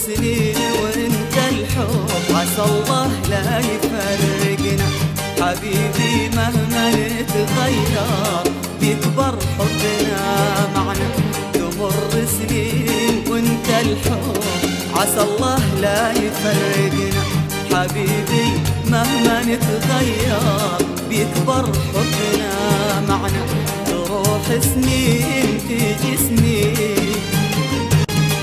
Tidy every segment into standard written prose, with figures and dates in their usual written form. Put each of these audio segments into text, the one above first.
سنين وانت الحب عسى الله لا يفرقنا. حبيبي مهما نتغير بيكبر حبنا معنا. تمر سنين وانت الحب عسى الله لا يفرقنا. حبيبي مهما نتغير بيكبر حبنا معنا. تروح سنين تيجي سنين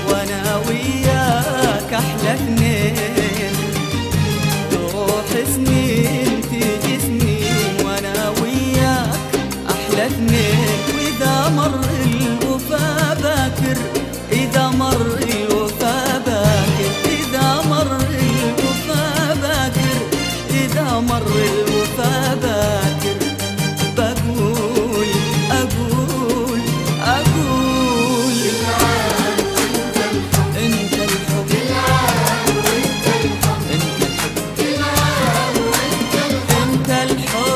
وانا وياك احلى اثنين. تروح سنين تيجي سنين وانا وياك احلى اثنين. واذا مر الوفا باكر، اذا مر الوفا باكر، اذا مر الوفا باكر، اذا مر الوفا باكر. بقول اقول اقول انت الحب، انت الحب.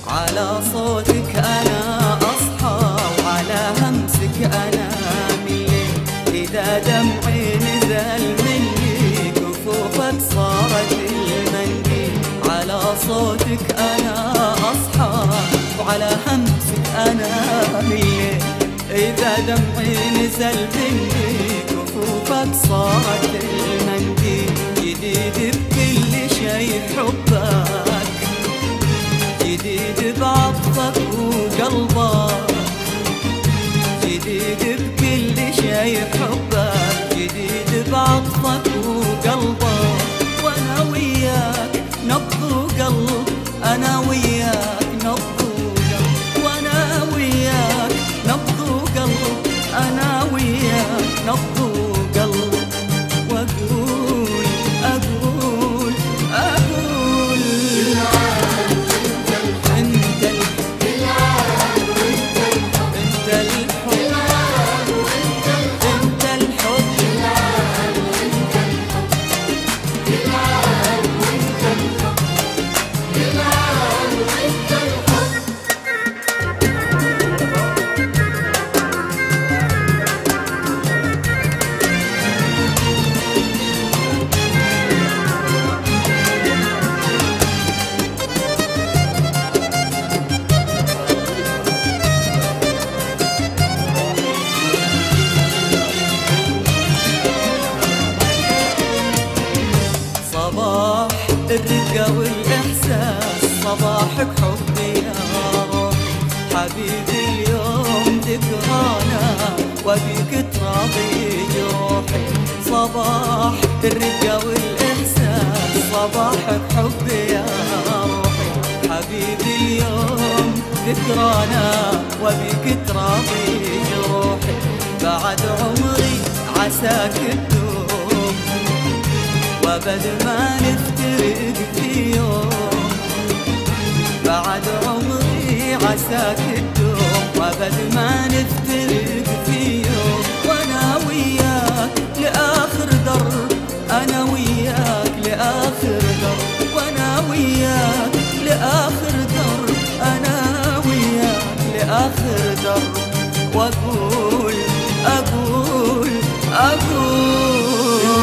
على صوتك أنا أصحى وعلى همسك أنا ملي. إذا دمعي نزل مني كفوفك صارت المنديل. على صوتك أنا أصحى وعلى همسك أنا ملي. إذا دمعي نزل مني كفوفك صارت المنديل. جديد بكل شي حبك، جديد بعطفك وقلبك، جديد بكل شي حبك، جديد بعطفك وقلبك. وانا وياك نبض وقلب، انا وياك نبض وقلب، وانا وياك نبض وقلب، انا وياك نبض وقلب. واقول اقول اقول انت الحب، انت الحب، انت الحب. صباح الرقة والإحساس، صباحك حبي يا روح. حبيبي اليوم ذكرانا وبيك تراضي جروحي. صباح الرقة والإحساس، صباحك حبي يا روحي. حبيبي اليوم ذكرانا وبيك تراضي جروحي. بعد عمري عساك تدوم وابد ما نفترق في يوم. بعد عمري عساك تدوم وابد ما نفترق في يوم. وانا وياك لاخر درب، انا وياك لاخر درب، وانا وياك لاخر درب، انا وياك لاخر درب. واقول اقول اقول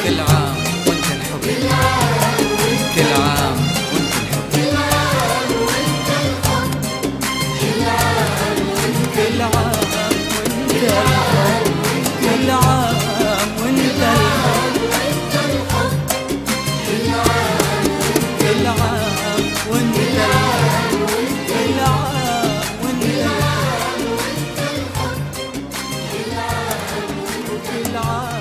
كل عام وانت الحب، كل عام وانت الحب، كل عام وانت الحب، كل عام وانت الحب، كل عام وانت الحب، كل عام وانت الحب، كل عام وانت الحب.